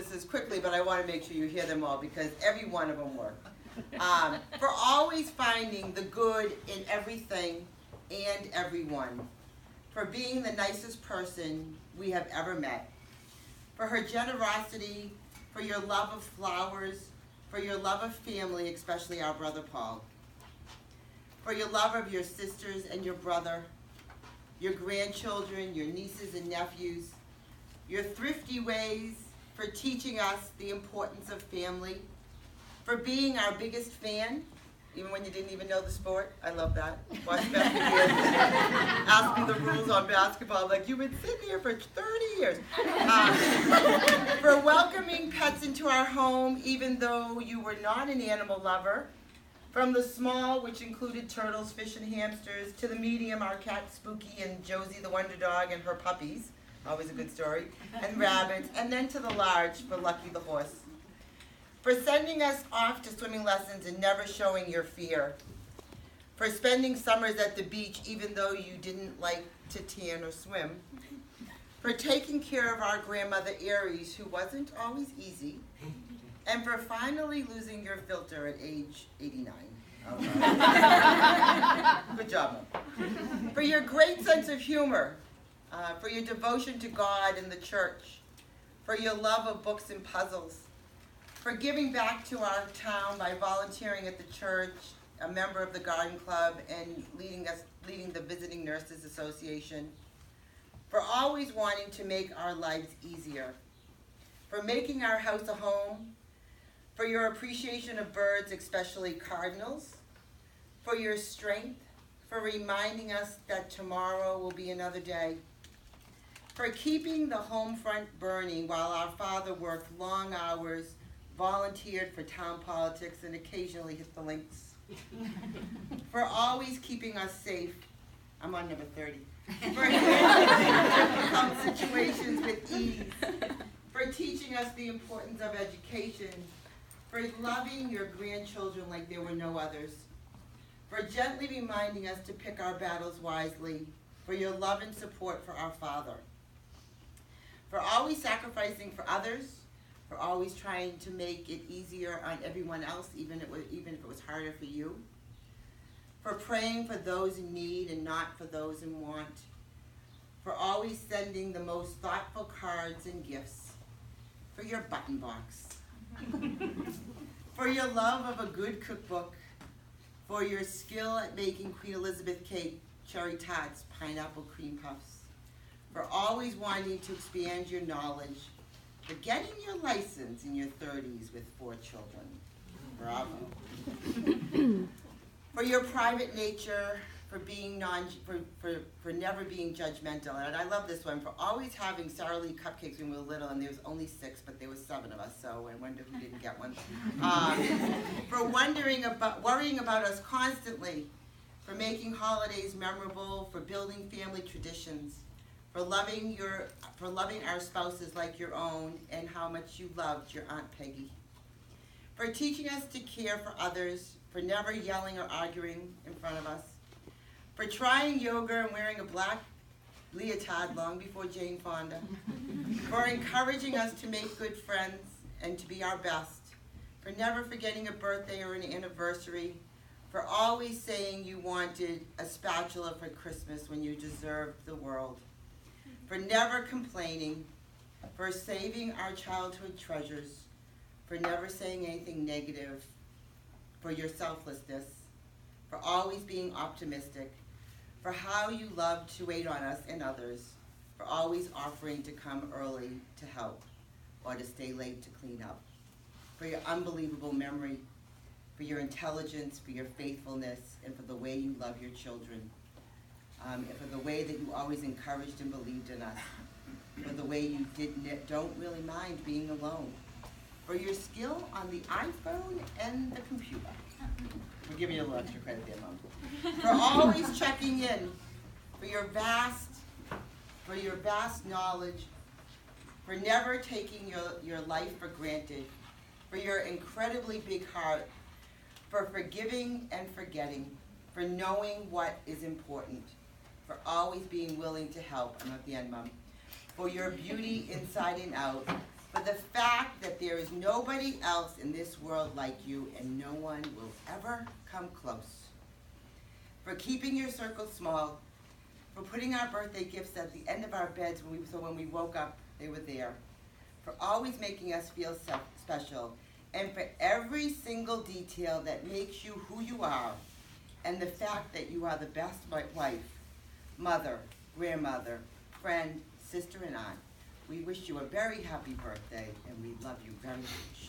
this quickly, but I want to make sure you hear them all because every one of them work. For always finding the good in everything and everyone. For being the nicest person we have ever met. For her generosity, for your love of flowers, for your love of family, especially our brother Paul. For your love of your sisters and your brother, your grandchildren, your nieces and nephews, your thrifty ways, for teaching us the importance of family, for being our biggest fan, even when you didn't even know the sport. I love that. Watch basketball. Ask me the rules on basketball. Like, you've been sitting here for 30 years. For welcoming pets into our home, even though you were not an animal lover. From the small, which included turtles, fish, and hamsters, to the medium, our cat Spooky and Josie the Wonder Dog and her puppies. Always a good story. And rabbits. And then to the large, for Lucky the horse. For sending us off to swimming lessons and never showing your fear. For spending summers at the beach even though you didn't like to tan or swim. For taking care of our grandmother Aries, who wasn't always easy. And for finally losing your filter at age 89. Good job, Mom. For your great sense of humor. For your devotion to God and the church. For your love of books and puzzles. For giving back to our town by volunteering at the church, a member of the garden club, and leading the Visiting Nurses Association. For always wanting to make our lives easier. For making our house a home. For your appreciation of birds, especially cardinals. For your strength. For reminding us that tomorrow will be another day. For keeping the home front burning while our father worked long hours, volunteered for town politics, and occasionally hit the links. For always keeping us safe. I'm on number 30. For handling difficult situations with ease. For teaching us the importance of education. For loving your grandchildren like there were no others. For gently reminding us to pick our battles wisely. For your love and support for our father. For always sacrificing for others. For always trying to make it easier on everyone else, even if it was harder for you. For praying for those in need and not for those in want. For always sending the most thoughtful cards and gifts. For your button box. For your love of a good cookbook. For your skill at making Queen Elizabeth cake, cherry tarts, pineapple cream puffs. For always wanting to expand your knowledge. For getting your license in your 30s with 4 children. Bravo. For your private nature, for being for never being judgmental. And I love this one, for always having Sara Lee cupcakes when we were little, and there was only 6, but there was 7 of us, so I wonder who didn't get one. For worrying about us constantly, for making holidays memorable, for building family traditions. For loving our spouses like your own, and how much you loved your Aunt Peggy. For teaching us to care for others, for never yelling or arguing in front of us. For trying yoga and wearing a black leotard long before Jane Fonda. For encouraging us to make good friends and to be our best. For never forgetting a birthday or an anniversary. For always saying you wanted a spatula for Christmas when you deserved the world. For never complaining, for saving our childhood treasures, for never saying anything negative, for your selflessness, for always being optimistic, for how you love to wait on us and others, for always offering to come early to help or to stay late to clean up, for your unbelievable memory, for your intelligence, for your faithfulness, and for the way you love your children. And for the way that you always encouraged and believed in us, for the way you don't really mind being alone, for your skill on the iPhone and the computer. We'll give you a little extra credit there, Mom. For always checking in, for your vast knowledge, for never taking your life for granted, for your incredibly big heart, for forgiving and forgetting, for knowing what is important, for always being willing to help. I'm at the end, Mom. For your beauty inside and out, for the fact that there is nobody else in this world like you and no one will ever come close, for keeping your circle small, for putting our birthday gifts at the end of our beds so when we woke up, they were there, for always making us feel special, and for every single detail that makes you who you are, and the fact that you are the best wife, mother, grandmother, friend, sister, and aunt. We wish you a very happy birthday, and we love you very much.